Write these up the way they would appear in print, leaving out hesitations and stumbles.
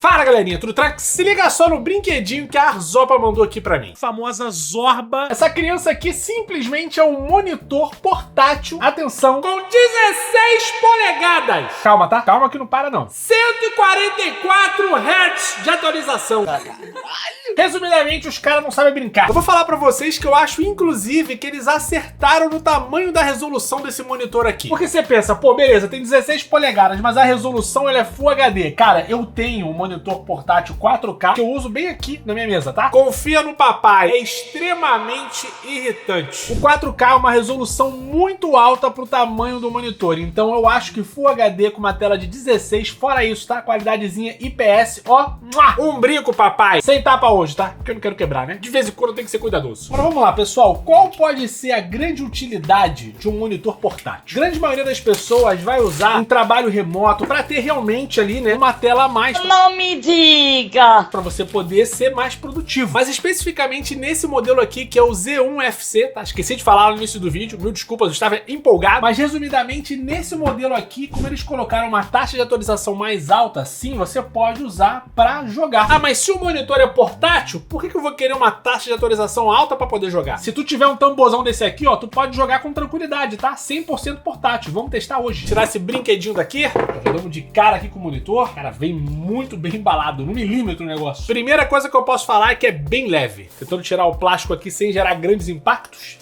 Fala galerinha, tudo tranquilo? Se liga só no brinquedinho que a Arzopa mandou aqui pra mim. A famosa Zorba. Essa criança aqui simplesmente é um monitor portátil, atenção, com 16 polegadas. Calma, tá? Calma que não para não. 144 Hz de atualização. Resumidamente, os caras não sabem brincar. Eu vou falar pra vocês que eu acho, inclusive, que eles acertaram no tamanho da resolução desse monitor aqui. Porque você pensa, pô, beleza, tem 16 polegadas, mas a resolução ela é Full HD. Cara, eu tenho um monitor portátil 4K que eu uso bem aqui na minha mesa, tá? Confia no papai, é extremamente irritante. O 4K é uma resolução muito alta pro tamanho do monitor, então eu acho que Full HD com uma tela de 16, fora isso, tá? Qualidadezinha IPS, ó, um brinco, papai. Sem tapa hoje, tá? Porque eu não quero quebrar, né? De vez em quando tem que ser cuidadoso. Agora vamos lá, pessoal. Qual pode ser a grande utilidade de um monitor portátil? A grande maioria das pessoas vai usar um trabalho remoto pra ter realmente ali, né, uma tela a mais. Não me diga! Pra você poder ser mais produtivo. Mas especificamente nesse modelo aqui, que é o Z1FC, tá? Esqueci de falar no início do vídeo, mil desculpas, eu estava empolgado. Mas resumidamente, nesse modelo aqui, como eles colocaram uma taxa de atualização mais alta, sim, você pode usar pra jogar. Ah, mas se o monitor é portátil, por que eu vou querer uma taxa de atualização alta pra poder jogar? Se tu tiver um tambozão desse aqui, ó, tu pode jogar com tranquilidade, tá? 100% portátil. Vamos testar hoje. Tirar esse brinquedinho daqui. Jogamos de cara aqui com o monitor. Cara, vem muito bem embalado, no milímetro o negócio. Primeira coisa que eu posso falar é que é bem leve. Tentando tirar o plástico aqui sem gerar grandes impactos.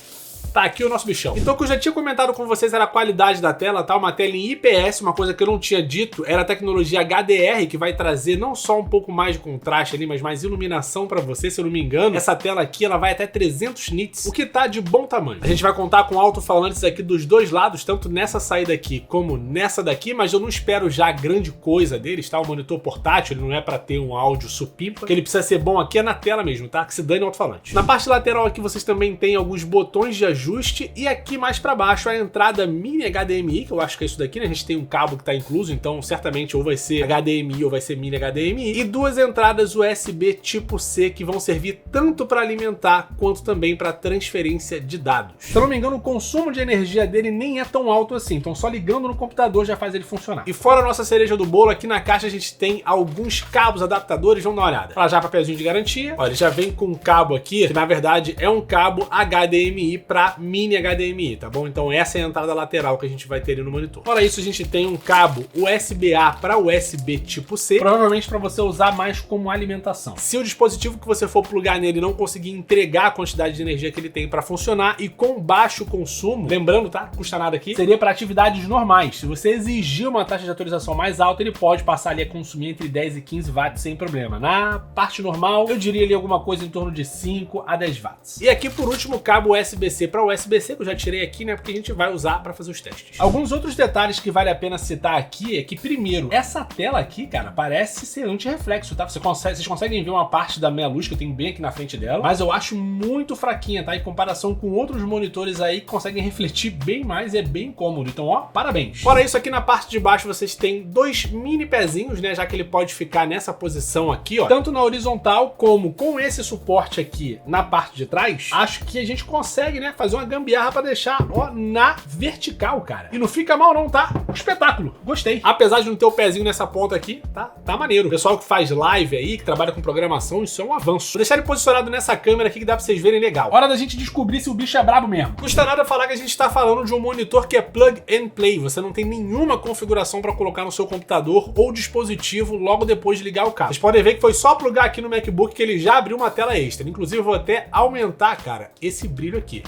Tá aqui o nosso bichão. Então, o que eu já tinha comentado com vocês era a qualidade da tela, tá? Uma tela em IPS, uma coisa que eu não tinha dito, era a tecnologia HDR, que vai trazer não só um pouco mais de contraste ali, mas mais iluminação pra você, se eu não me engano. Essa tela aqui, ela vai até 300 nits, o que tá de bom tamanho. A gente vai contar com alto-falantes aqui dos dois lados, tanto nessa saída aqui como nessa daqui, mas eu não espero já grande coisa deles, tá? O monitor portátil, ele não é pra ter um áudio supimpa, que ele precisa ser bom aqui é na tela mesmo, tá? Que se dane o alto-falante. Na parte lateral aqui, vocês também têm alguns botões de ajuste, e aqui mais para baixo a entrada mini HDMI, que eu acho que é isso daqui, né? A gente tem um cabo que tá incluso, então certamente ou vai ser HDMI ou vai ser mini HDMI, e duas entradas USB tipo C que vão servir tanto para alimentar quanto também para transferência de dados. Se eu não me engano, o consumo de energia dele nem é tão alto assim, então só ligando no computador já faz ele funcionar. E fora a nossa cereja do bolo, aqui na caixa a gente tem alguns cabos adaptadores, vamos dar uma olhada. Pra já papelzinho de garantia, olha, ele já vem com um cabo aqui, que na verdade é um cabo HDMI para mini HDMI, tá bom? Então essa é a entrada lateral que a gente vai ter ali no monitor. Fora isso, a gente tem um cabo USB-A para USB tipo C, provavelmente para você usar mais como alimentação. Se o dispositivo que você for plugar nele não conseguir entregar a quantidade de energia que ele tem para funcionar e com baixo consumo, lembrando, tá? Não custa nada aqui, seria para atividades normais. Se você exigir uma taxa de atualização mais alta, ele pode passar ali a consumir entre 10 e 15 watts sem problema. Na parte normal, eu diria ali alguma coisa em torno de 5 a 10 watts. E aqui, por último, o cabo USB-C para USB-C, que eu já tirei aqui, né, porque a gente vai usar para fazer os testes. Alguns outros detalhes que vale a pena citar aqui é que, primeiro, essa tela aqui, cara, parece ser anti-reflexo, tá? Vocês conseguem ver uma parte da minha luz que eu tenho bem aqui na frente dela, mas eu acho muito fraquinha, tá? Em comparação com outros monitores aí que conseguem refletir bem mais e é bem cômodo. Então, ó, parabéns. Fora isso, aqui na parte de baixo vocês têm dois mini pezinhos, né, já que ele pode ficar nessa posição aqui, ó, tanto na horizontal como com esse suporte aqui na parte de trás. Acho que a gente consegue, né, fazer uma gambiarra pra deixar, ó, na vertical, cara. E não fica mal não, tá? Espetáculo. Gostei. Apesar de não ter o pezinho nessa ponta aqui, tá maneiro. O pessoal que faz live aí, que trabalha com programação, isso é um avanço. Vou deixar ele posicionado nessa câmera aqui que dá pra vocês verem legal. Hora da gente descobrir se o bicho é brabo mesmo. Custa nada falar que a gente tá falando de um monitor que é plug and play. Você não tem nenhuma configuração pra colocar no seu computador ou dispositivo logo depois de ligar o cabo. Vocês podem ver que foi só plugar aqui no MacBook que ele já abriu uma tela extra. Inclusive, eu vou até aumentar, cara, esse brilho aqui.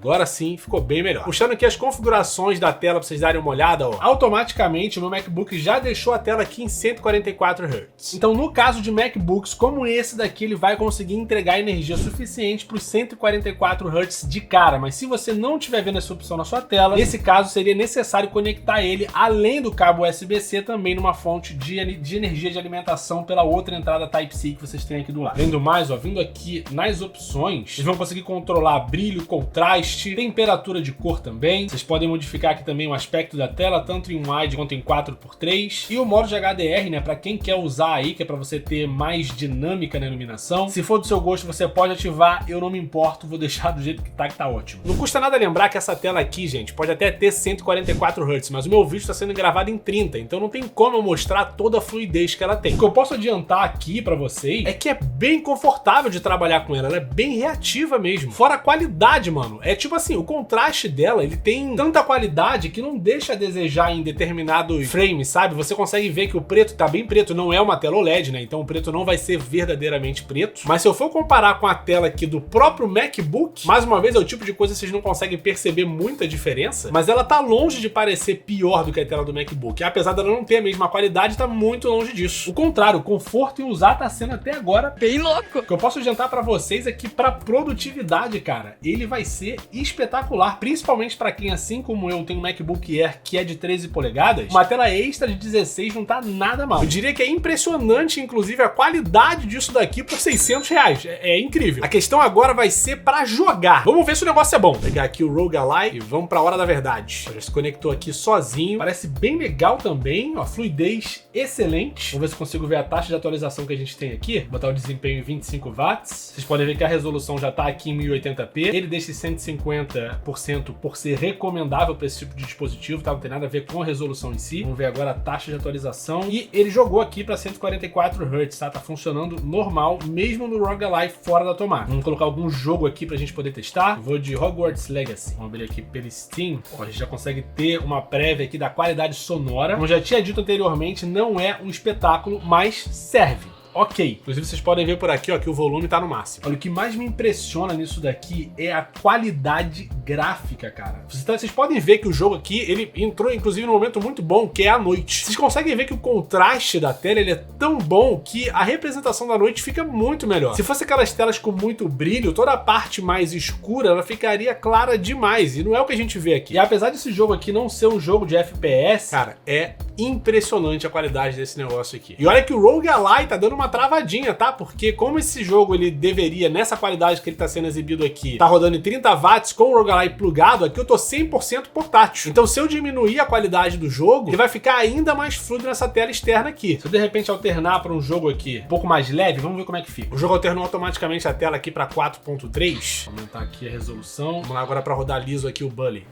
Agora sim, ficou bem melhor. Puxando aqui as configurações da tela pra vocês darem uma olhada, ó. Automaticamente o meu MacBook já deixou a tela aqui em 144 Hz. Então, no caso de MacBooks como esse daqui, ele vai conseguir entregar energia suficiente para os 144 Hz de cara. Mas se você não estiver vendo essa opção na sua tela, nesse caso seria necessário conectar ele, além do cabo USB-C, também numa fonte de energia de alimentação pela outra entrada Type-C que vocês têm aqui do lado. Além do mais, ó, vindo aqui nas opções, vocês vão conseguir controlar brilho, contraste, contraste, temperatura de cor também. Vocês podem modificar aqui também o aspecto da tela, tanto em wide quanto em 4x3. E o modo de HDR, né, para quem quer usar aí, que é para você ter mais dinâmica na iluminação. Se for do seu gosto, você pode ativar, eu não me importo, vou deixar do jeito que tá ótimo. Não custa nada lembrar que essa tela aqui, gente, pode até ter 144 Hz, mas o meu vídeo está sendo gravado em 30, então não tem como eu mostrar toda a fluidez que ela tem. O que eu posso adiantar aqui para vocês é que é bem confortável de trabalhar com ela é bem reativa mesmo. Fora a qualidade, mano, é tipo assim, o contraste dela, ele tem tanta qualidade que não deixa a desejar em determinados frames, sabe? Você consegue ver que o preto tá bem preto, não é uma tela OLED, né? Então o preto não vai ser verdadeiramente preto. Mas se eu for comparar com a tela aqui do próprio MacBook, mais uma vez é o tipo de coisa que vocês não conseguem perceber muita diferença, mas ela tá longe de parecer pior do que a tela do MacBook. Apesar dela não ter a mesma qualidade, tá muito longe disso. O contrário, o conforto em usar tá sendo até agora bem louco. O que eu posso adiantar pra vocês é que pra produtividade, cara, ele vai ser espetacular, principalmente pra quem, assim como eu, tem um MacBook Air que é de 13 polegadas, uma tela extra de 16 não tá nada mal. Eu diria que é impressionante, inclusive, a qualidade disso daqui por 600 reais. É incrível. A questão agora vai ser pra jogar. Vamos ver se o negócio é bom. Vou pegar aqui o Rogue Ally e vamos pra hora da verdade. Já se conectou aqui sozinho. Parece bem legal também. Ó, fluidez excelente. Vamos ver se consigo ver a taxa de atualização que a gente tem aqui. Vou botar o desempenho em 25 watts. Vocês podem ver que a resolução já tá aqui em 1080p. Ele deixa 150% por ser recomendável para esse tipo de dispositivo, tá? Não tem nada a ver com a resolução em si. Vamos ver agora a taxa de atualização. E ele jogou aqui para 144 Hz, tá? Tá funcionando normal, mesmo no ROG Ally fora da tomada. Vamos colocar algum jogo aqui pra gente poder testar. Vou de Hogwarts Legacy. Vamos abrir aqui pelo Steam. Ó, a gente já consegue ter uma prévia aqui da qualidade sonora. Como eu já tinha dito anteriormente, não é um espetáculo, mas serve. Ok, inclusive vocês podem ver por aqui, ó, que o volume tá no máximo. Olha, o que mais me impressiona nisso daqui é a qualidade gráfica, cara. Vocês podem ver que o jogo aqui, ele entrou inclusive num momento muito bom, que é a noite. Vocês conseguem ver que o contraste da tela, ele é tão bom que a representação da noite fica muito melhor. Se fosse aquelas telas com muito brilho, toda a parte mais escura, ela ficaria clara demais, e não é o que a gente vê aqui. E apesar desse jogo aqui não ser um jogo de FPS, cara, é impressionante a qualidade desse negócio aqui. E olha que o Rogue Ally tá dando uma travadinha, tá? Porque como esse jogo, ele deveria, nessa qualidade que ele tá sendo exibido aqui, tá rodando em 30 watts com o Rogue Ally plugado, aqui eu tô 100% portátil. Então se eu diminuir a qualidade do jogo, ele vai ficar ainda mais fluido nessa tela externa aqui. Se eu de repente alternar para um jogo aqui um pouco mais leve, vamos ver como é que fica. O jogo alternou automaticamente a tela aqui para 4.3. Vou aumentar aqui a resolução. Vamos lá agora para rodar liso aqui o Bully.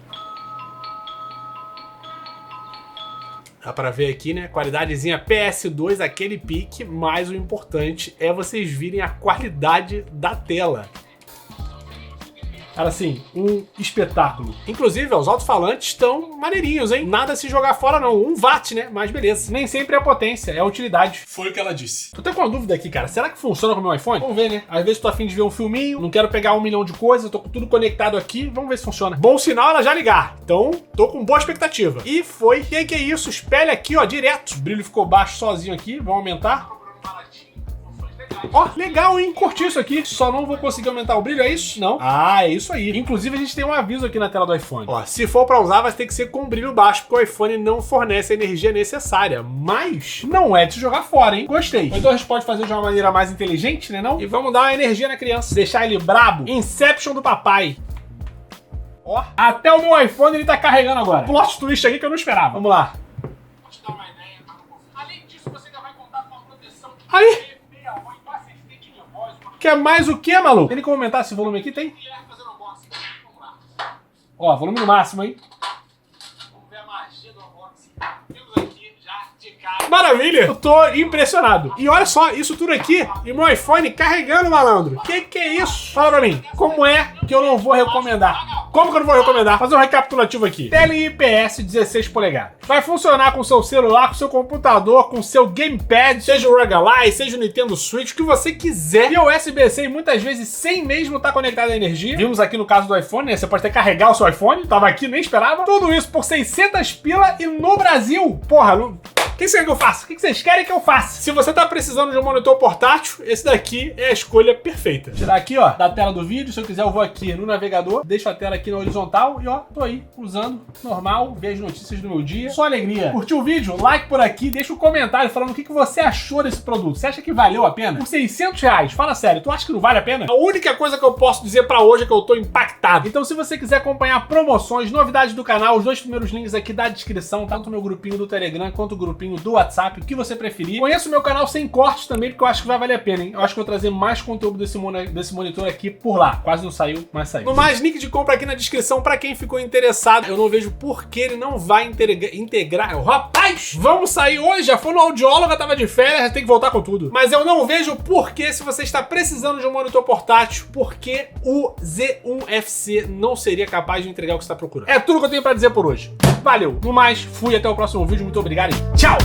Dá pra ver aqui, né? Qualidadezinha PS2, aquele pique, mas o importante é vocês virem a qualidade da tela. Cara, assim, um espetáculo. Inclusive, ó, os alto-falantes estão maneirinhos, hein? Nada a se jogar fora, não. 1 watt, né? Mas beleza. Nem sempre é a potência, é a utilidade. Foi o que ela disse. Tô até com uma dúvida aqui, cara. Será que funciona com o meu iPhone? Vamos ver, né? Às vezes tô a fim de ver um filminho, não quero pegar 1 milhão de coisas, tô com tudo conectado aqui. Vamos ver se funciona. Bom sinal ela já ligar. Então, tô com boa expectativa. E foi. E aí, que é isso? Espelha aqui, ó, direto. O brilho ficou baixo sozinho aqui. Vamos aumentar. Ó, legal, hein? Curti isso aqui. Só não vou conseguir aumentar o brilho, é isso? Não. Ah, é isso aí. Inclusive, a gente tem um aviso aqui na tela do iPhone. Ó, se for pra usar, vai ter que ser com brilho baixo, porque o iPhone não fornece a energia necessária. Mas não é de se jogar fora, hein? Gostei. Então a gente pode fazer de uma maneira mais inteligente, né, não? E vamos dar uma energia na criança. Deixar ele brabo. Inception do papai. Ó, até o meu iPhone ele tá carregando agora. Plot twist aqui que eu não esperava. Vamos lá. Vou te dar uma ideia. Além disso, você ainda vai contar com uma proteção de aí. Quer mais o que, maluco? Tem como aumentar esse volume aqui? Tem? Ó, volume no máximo, hein? Vamos ver a magia do unboxing. Temos aqui já de cara. Maravilha! Eu tô impressionado. E olha só, isso tudo aqui e meu iPhone carregando, malandro. Que é isso? Fala pra mim, como é que eu não vou recomendar? Como que eu não vou recomendar? Fazer um recapitulativo aqui. Tela IPS 16 polegadas. Vai funcionar com o seu celular, com o seu computador, com o seu gamepad, seja o ROG Ally, seja o Nintendo Switch, o que você quiser. E o USB-C e muitas vezes sem mesmo estar conectado à energia. Vimos aqui no caso do iPhone, né? Você pode até carregar o seu iPhone. Tava aqui, nem esperava. Tudo isso por 600 pila e no Brasil, porra, O que vocês querem que eu faça? O que vocês querem que eu faça? Se você tá precisando de um monitor portátil, esse daqui é a escolha perfeita. Vou tirar aqui, ó, da tela do vídeo. Se eu quiser, eu vou aqui no navegador, deixo a tela aqui na horizontal e ó, tô aí usando normal, vejo notícias do meu dia. Só alegria. Curtiu o vídeo? Like por aqui, deixa um comentário falando o que você achou desse produto. Você acha que valeu a pena? Por 600 reais, fala sério, tu acha que não vale a pena? A única coisa que eu posso dizer pra hoje é que eu tô impactado. Então se você quiser acompanhar promoções, novidades do canal, os dois primeiros links aqui da descrição, tanto o meu grupinho do Telegram quanto o grupinho do WhatsApp, o que você preferir. Conheça o meu canal sem cortes também, porque eu acho que vai valer a pena, hein? Eu acho que eu vou trazer mais conteúdo desse monitor aqui por lá. Quase não saiu, mas saiu. No mais, link de compra aqui na descrição pra quem ficou interessado. Eu não vejo por que ele não vai integrar. Rapaz, vamos sair hoje. Já foi no audióloga, tava de férias, tem que voltar com tudo. Mas eu não vejo por que, se você está precisando de um monitor portátil, por que o Z1 FC não seria capaz de entregar o que você está procurando. É tudo que eu tenho pra dizer por hoje. Valeu. No mais, fui, até o próximo vídeo. Muito obrigado e tchau!